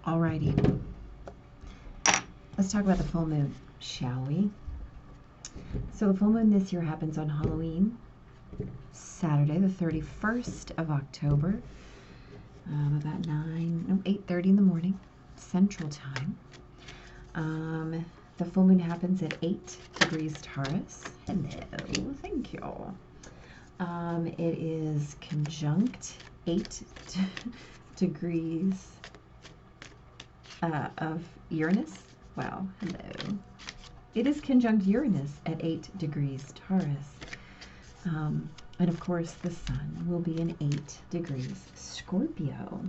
Alrighty. Let's talk about the full moon, shall we? So the full moon this year happens on Halloween, Saturday, the 31st of October, about 8:30 in the morning, Central Time. The full moon happens at 8 degrees Taurus. Hello, thank you. It is conjunct 8 degrees of Uranus. Wow, hello. It is conjunct Uranus at 8 degrees Taurus. And of course, the sun will be in 8 degrees Scorpio,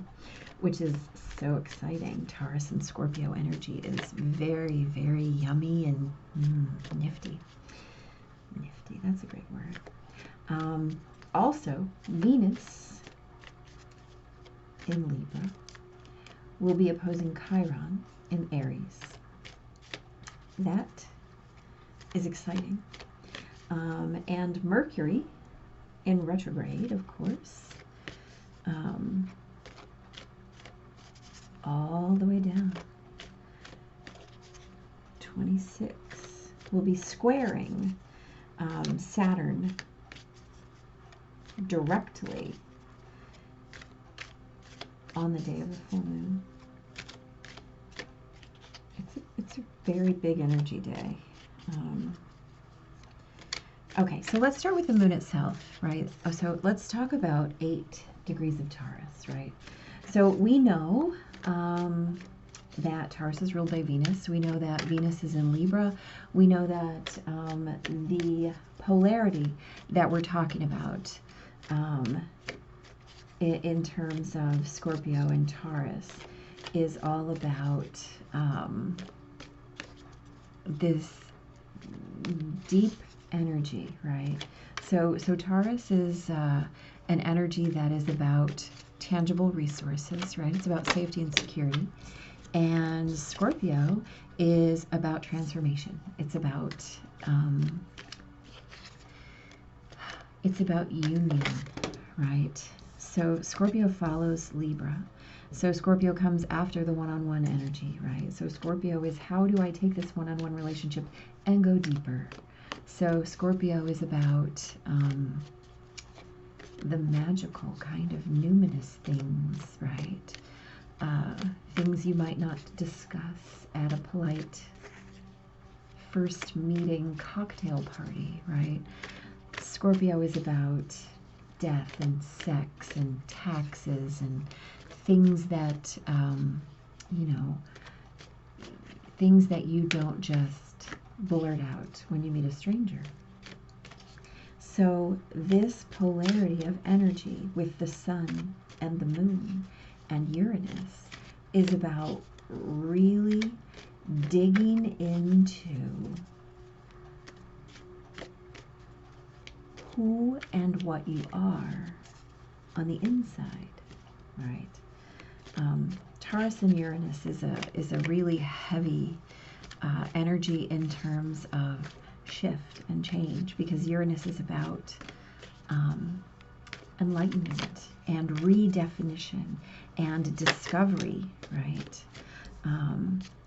which is so exciting. Taurus and Scorpio energy is very, very yummy and nifty. Nifty, that's a great word. Also, Venus in Libra will be opposing Chiron in Aries. That is exciting. And Mercury in retrograde, of course, all the way down. 26 will be squaring Saturn directly on the day of the full moon. It's a very big energy day. Okay, so let's start with the moon itself, right? So let's talk about 8 degrees of Taurus, right? So we know that Taurus is ruled by Venus. We know that Venus is in Libra. We know that the polarity that we're talking about in terms of Scorpio and Taurus is all about this deep energy, right? So Taurus is an energy that is about tangible resources, right? It's about safety and security. And Scorpio is about transformation. It's about union, right? So Scorpio follows Libra. So Scorpio comes after the one-on-one energy, right? So Scorpio is, how do I take this one-on-one relationship and go deeper? So Scorpio is about the magical kind of numinous things, right? Things you might not discuss at a polite first meeting cocktail party, right? Scorpio is about death and sex and taxes and things that, things that you don't just blurt out when you meet a stranger. So this polarity of energy with the sun and the moon and Uranus is about really digging into who and what you are on the inside, right? Taurus and Uranus is a really heavy energy in terms of shift and change, because Uranus is about enlightenment and redefinition and discovery, right?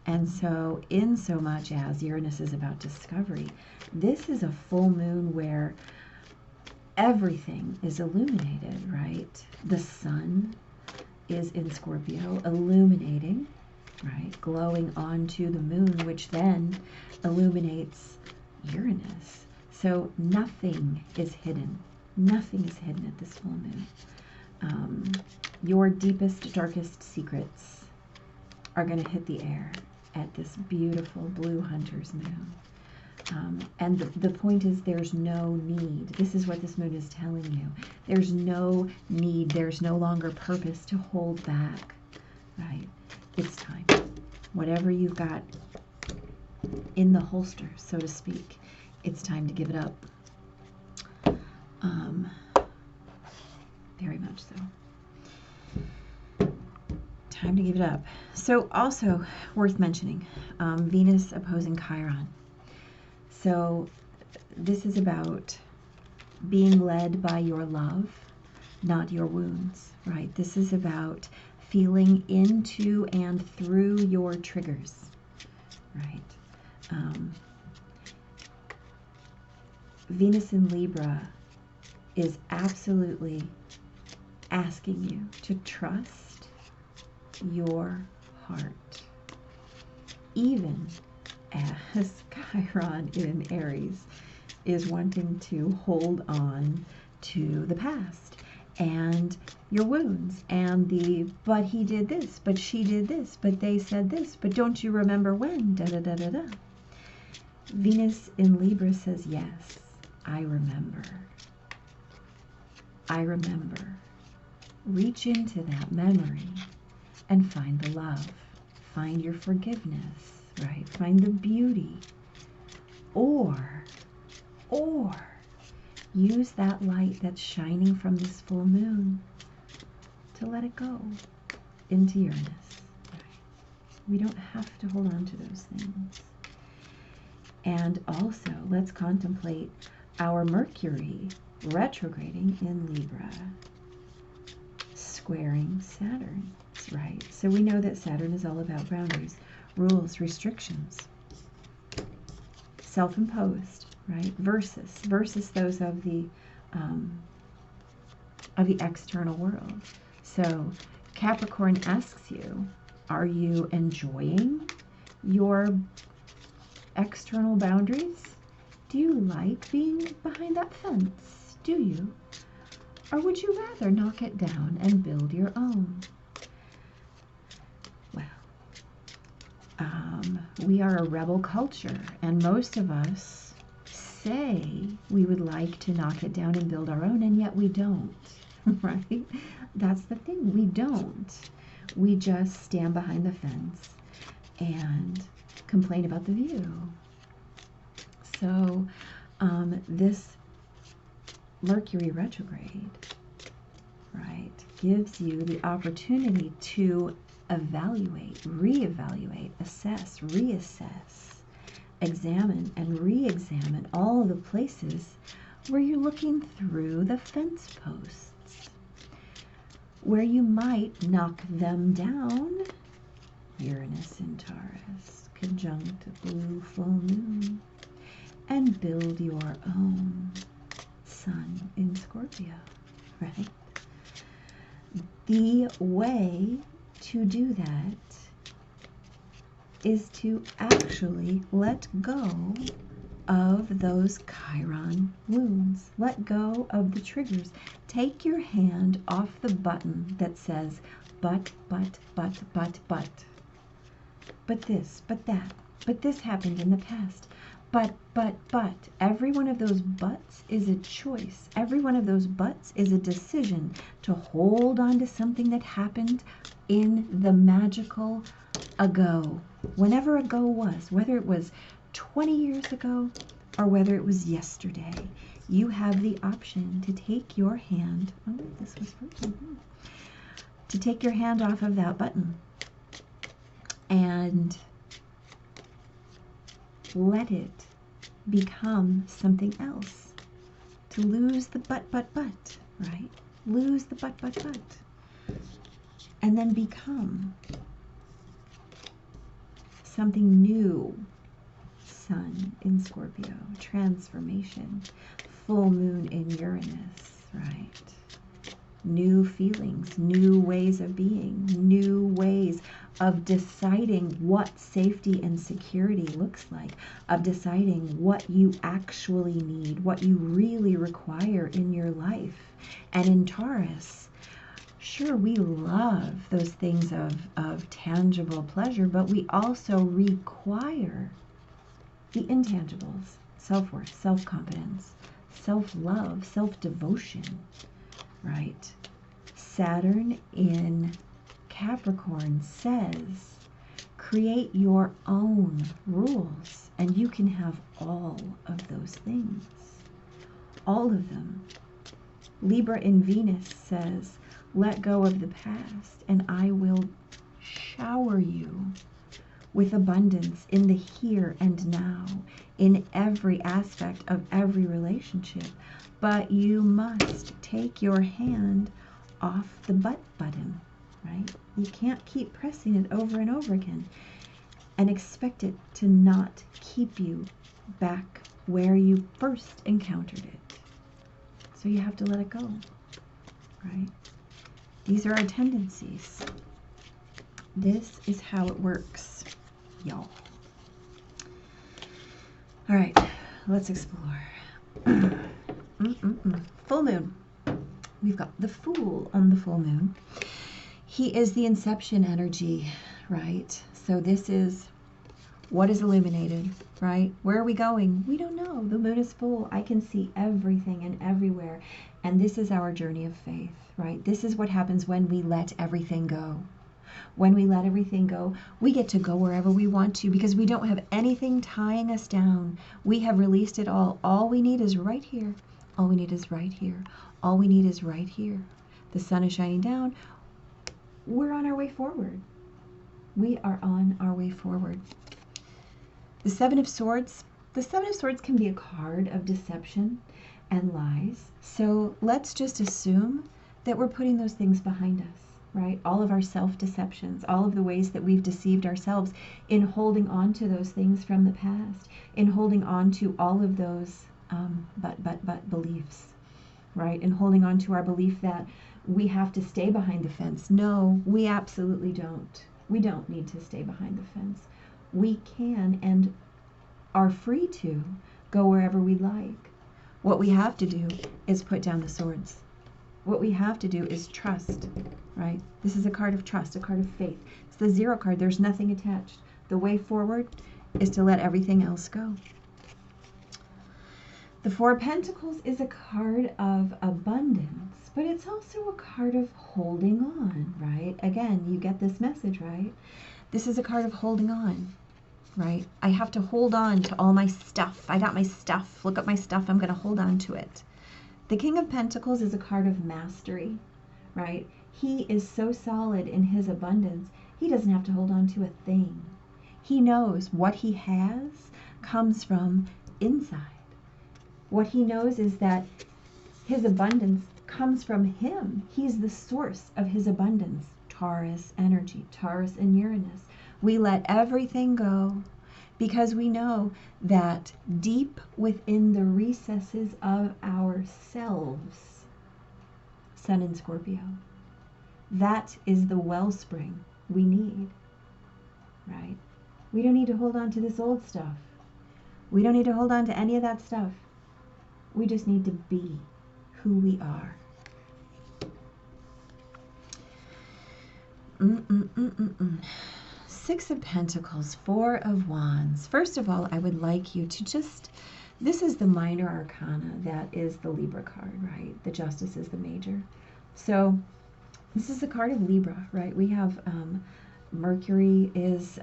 And so in so much as Uranus is about discovery, this is a full moon where everything is illuminated, right? The sun is in Scorpio, illuminating, right? Glowing onto the moon, which then illuminates Uranus. So nothing is hidden. Nothing is hidden at this full moon. Your deepest, darkest secrets are going to hit the air at this beautiful blue hunter's moon. And the point is, there's no need. This is what this moon is telling you. There's no need. There's no longer purpose to hold back, right? It's time. Whatever you've got in the holster, so to speak, it's time to give it up. Very much so. Time to give it up. So also worth mentioning, Venus opposing Chiron. So this is about being led by your love, not your wounds, right? This is about feeling into and through your triggers, right? Venus in Libra is absolutely asking you to trust your heart, even as Chiron in Aries is wanting to hold on to the past and your wounds and the, but he did this, but she did this, but they said this, but don't you remember when, da da da da da. Venus in Libra says, yes, I remember. I remember. Reach into that memory and find the love. Find your forgiveness, right? Find the beauty. Or use that light that's shining from this full moon to let it go into Uranus. Right? We don't have to hold on to those things. And also, let's contemplate our Mercury retrograding in Libra, squaring Saturn, right? So we know that Saturn is all about boundaries, rules, restrictions, self-imposed, right? Versus those of the external world. So Capricorn asks you, are you enjoying your external boundaries? Do you like being behind that fence? Do you? Or would you rather knock it down and build your own? Well, we are a rebel culture, and most of us say we would like to knock it down and build our own, and yet we don't, right? That's the thing, we don't. We just stand behind the fence and complain about the view. So this Mercury retrograde, right, gives you the opportunity to evaluate, reevaluate, assess, reassess, examine, and re-examine all the places where you're looking through the fence posts, where you might knock them down. Uranus in Taurus, conjunct a blue full moon, and build your own. Sun in Scorpio, right? The way to do that is to actually let go of those Chiron wounds. Let go of the triggers. Take your hand off the button that says, but this, but that, but this happened in the past. But. Every one of those buts is a choice. Every one of those buts is a decision to hold on to something that happened in the magical ago. Whenever ago was, whether it was 20 years ago or whether it was yesterday, you have the option to take your hand, oh, this was frozen, to take your hand off of that button and let it become something else. To lose the but, right? Lose the but. And then become something new. Sun in Scorpio, transformation. Full moon in Uranus, right? New feelings, new ways of being, new ways of deciding what safety and security looks like, of deciding what you actually need, what you really require in your life. And in Taurus, sure, we love those things of tangible pleasure, but we also require the intangibles, self-worth, self-confidence, self-love, self-devotion, right? Saturn in Capricorn says, create your own rules, and you can have all of those things. All of them. Libra in Venus says, let go of the past, and I will shower you with abundance in the here and now, in every aspect of every relationship. But you must take your hand off the but button. right? You can't keep pressing it over and over again and expect it to not keep you back where you first encountered it. So you have to let it go, right? These are our tendencies. This is how it works, y'all. All right, let's explore. Full moon. We've got the Fool on the full moon. He is the inception energy, right? So this is what is illuminated, right? Where are we going? We don't know. The moon is full. I can see everything and everywhere. And this is our journey of faith, right? This is what happens when we let everything go. When we let everything go, we get to go wherever we want to because we don't have anything tying us down. We have released it all. All we need is right here. All we need is right here. All we need is right here. The sun is shining down. We're on our way forward. We are on our way forward. The Seven of Swords. The Seven of Swords can be a card of deception and lies. So let's just assume that we're putting those things behind us, right? All of our self-deceptions, all of the ways that we've deceived ourselves in holding on to those things from the past, in holding on to all of those but beliefs, right? And holding on to our belief that we have to stay behind the fence. No, we absolutely don't. We don't need to stay behind the fence. We can and are free to go wherever we like. What we have to do is put down the swords. What we have to do is trust, right? This is a card of trust, a card of faith. It's the Zero card. There's nothing attached. The way forward is to let everything else go. The Four of Pentacles is a card of abundance, but it's also a card of holding on, right? Again, you get this message, right? This is a card of holding on, right? I have to hold on to all my stuff. I got my stuff. Look at my stuff. I'm going to hold on to it. The King of Pentacles is a card of mastery, right? He is so solid in his abundance, he doesn't have to hold on to a thing. He knows what he has comes from inside. What he knows is that his abundance comes from him. He's the source of his abundance. Taurus energy, Taurus and Uranus. We let everything go because we know that deep within the recesses of ourselves, Sun in Scorpio, that is the wellspring we need, right? We don't need to hold on to this old stuff. We don't need to hold on to any of that stuff. We just need to be who we are. Six of Pentacles, Four of Wands. First of all, I would like you to just, this is the minor arcana, that is the Libra card, right? The Justice is the major. So this is the card of Libra, right? We have Mercury is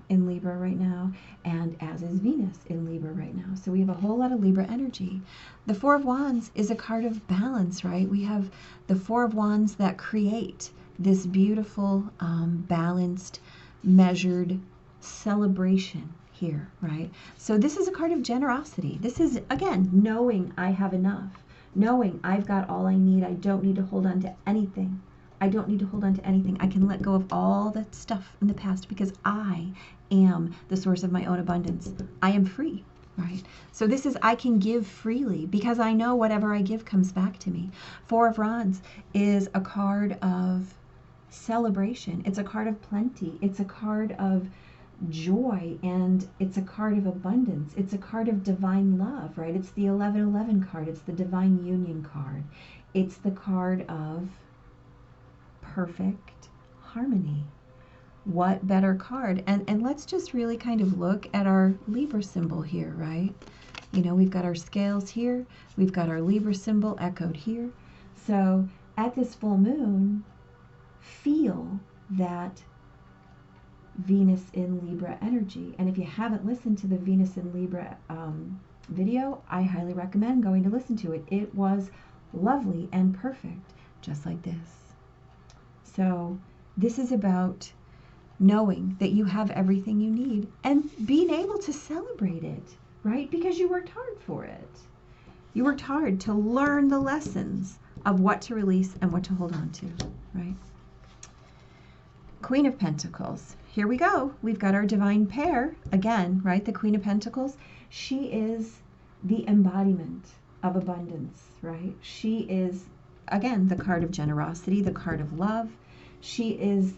in Libra right now, and as is Venus in Libra right now. So we have a whole lot of Libra energy. The Four of Wands is a card of balance, right? We have the Four of Wands that create this beautiful, balanced, measured celebration here, right? So this is a card of generosity. This is, again, knowing I have enough, knowing I've got all I need. I don't need to hold on to anything. I don't need to hold on to anything. I can let go of all that stuff in the past because I am the source of my own abundance. I am free, right? So this is, I can give freely because I know whatever I give comes back to me. Four of Wands is a card of celebration. It's a card of plenty. It's a card of joy, and it's a card of abundance. It's a card of divine love, right? It's the 1111 card. It's the divine union card. It's the card of perfect harmony. What better card? And let's just really kind of look at our Libra symbol here, right? You know, we've got our scales here. We've got our Libra symbol echoed here. So at this full moon, feel that Venus in Libra energy. And if you haven't listened to the Venus in Libra video, I highly recommend going to listen to it. It was lovely and perfect, just like this. So this is about knowing that you have everything you need and being able to celebrate it, right? Because you worked hard for it. You worked hard to learn the lessons of what to release and what to hold on to. right? Queen of Pentacles. Here we go. We've got our divine pair again, right? The Queen of Pentacles. She is the embodiment of abundance, right? She is, again, the card of generosity, the card of love. She is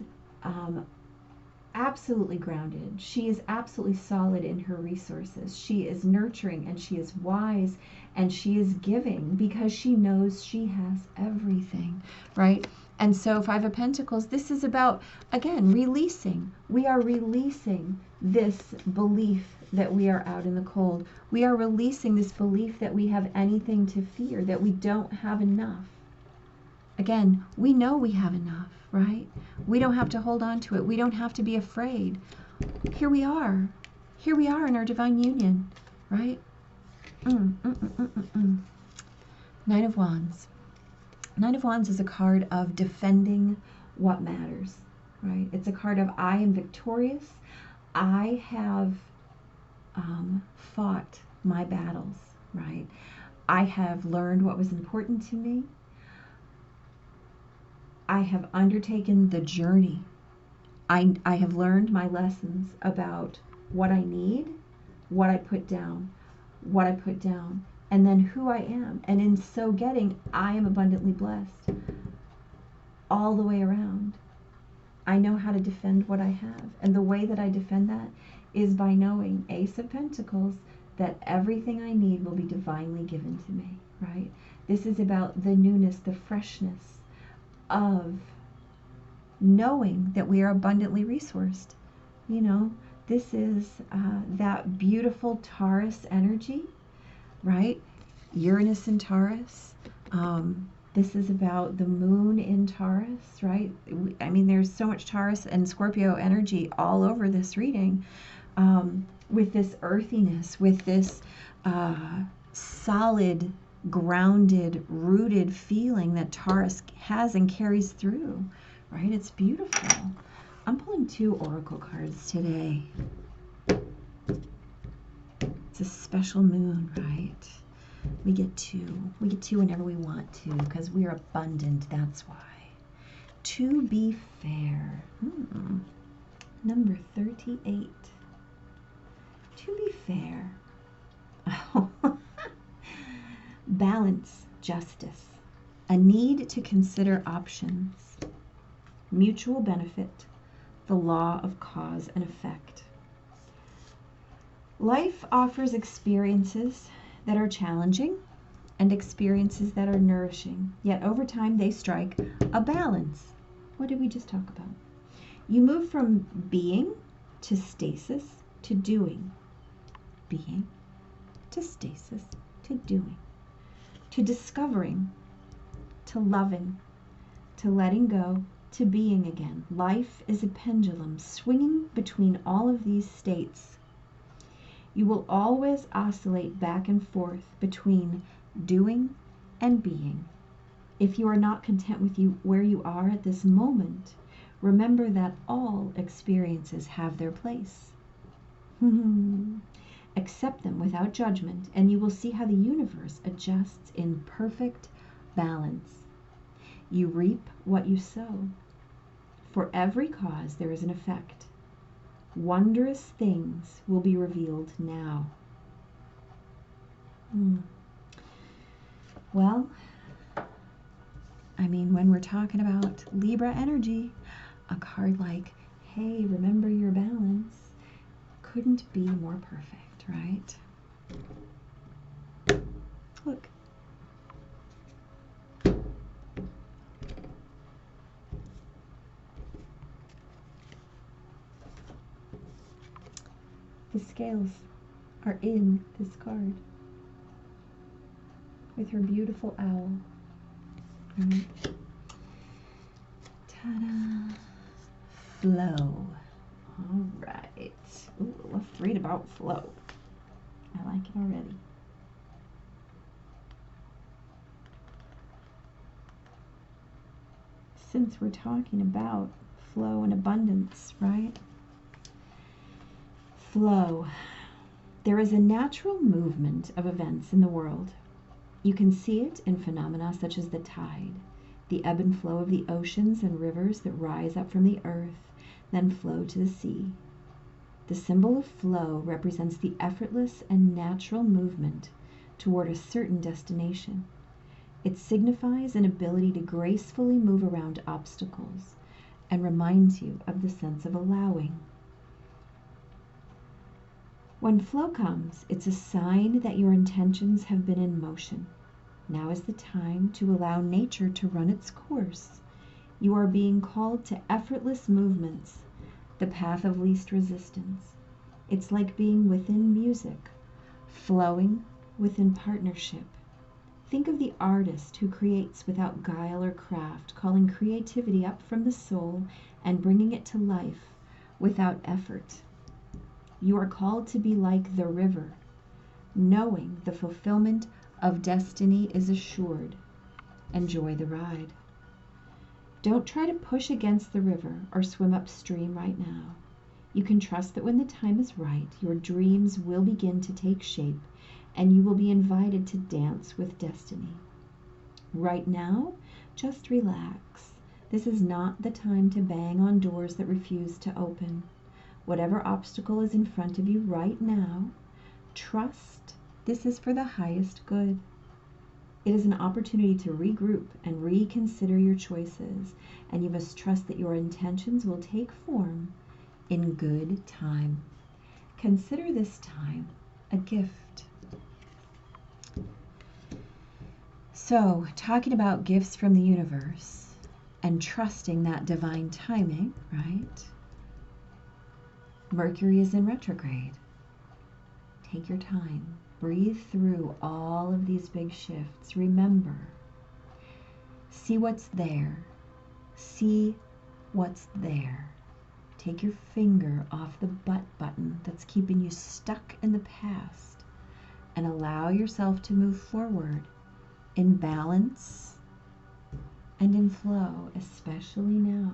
absolutely grounded. She is absolutely solid in her resources. She is nurturing and she is wise and she is giving because she knows she has everything, right? And so Five of Pentacles, this is about, again, releasing. We are releasing this belief that we are out in the cold. We are releasing this belief that we have anything to fear, that we don't have enough. Again, we know we have enough, right? We don't have to hold on to it. We don't have to be afraid. Here we are. Here we are in our divine union, right? Nine of Wands. Nine of Wands is a card of defending what matters, right? It's a card of I am victorious. I have fought my battles, right? I have learned what was important to me. I have undertaken the journey. I have learned my lessons about what I need, what I put down, and then who I am. And in so getting, I am abundantly blessed all the way around. I know how to defend what I have. And the way that I defend that is by knowing, Ace of Pentacles, that everything I need will be divinely given to me, right? This is about the newness, the freshness of knowing that we are abundantly resourced. You know, this is that beautiful Taurus energy, right? Uranus in Taurus. This is about the moon in Taurus, right? I mean, there's so much Taurus and Scorpio energy all over this reading, with this earthiness, with this solid, grounded, rooted feeling that Taurus has and carries through, right? It's beautiful. I'm pulling 2 oracle cards today. It's a special moon, right? We get 2. We get 2 whenever we want to because we are abundant, that's why. To be fair. Number 38. To be fair. Balance, justice, a need to consider options, mutual benefit, the law of cause and effect. Life offers experiences that are challenging and experiences that are nourishing, yet over time they strike a balance. What did we just talk about? You move from being to stasis to doing. Being to stasis to doing. To discovering, to loving, to letting go, to being again. Life is a pendulum swinging between all of these states. You will always oscillate back and forth between doing and being. If you are not content with where you are at this moment, remember that all experiences have their place. Accept them without judgment, and you will see how the universe adjusts in perfect balance. You reap what you sow. For every cause there is an effect. Wondrous things will be revealed now. Well, I mean, when we're talking about Libra energy, a card like, hey, remember your balance, couldn't be more perfect, right? Look. The scales are in this card with her beautiful owl. Ta-da! Flow. All right. Ooh, let's read about flow. I like it already. Since we're talking about flow and abundance, right? Flow. There is a natural movement of events in the world. You can see it in phenomena such as the tide, the ebb and flow of the oceans and rivers that rise up from the earth, then flow to the sea. The symbol of flow represents the effortless and natural movement toward a certain destination. It signifies an ability to gracefully move around obstacles and reminds you of the sense of allowing. When flow comes, it's a sign that your intentions have been in motion. Now is the time to allow nature to run its course. You are being called to effortless movements, the path of least resistance. It's like being within music, flowing within partnership. Think of the artist who creates without guile or craft, calling creativity up from the soul and bringing it to life without effort. You are called to be like the river, knowing the fulfillment of destiny is assured. Enjoy the ride. Don't try to push against the river or swim upstream right now. You can trust that when the time is right, your dreams will begin to take shape and you will be invited to dance with destiny. Right now, just relax. This is not the time to bang on doors that refuse to open. Whatever obstacle is in front of you right now, trust this is for the highest good. It is an opportunity to regroup and reconsider your choices, and you must trust that your intentions will take form in good time. Consider this time a gift. So, talking about gifts from the universe and trusting that divine timing, right? Mercury is in retrograde. Take your time. Breathe through all of these big shifts. Remember, see what's there. See what's there. Take your finger off the butt button that's keeping you stuck in the past and allow yourself to move forward in balance and in flow, especially now.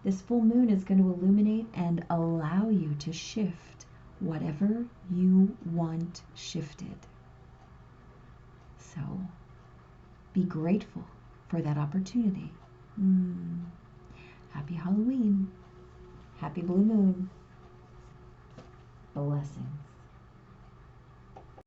This full moon is going to illuminate and allow you to shift whatever you want shifted. So be grateful for that opportunity. Happy Halloween. Happy blue moon. Blessings.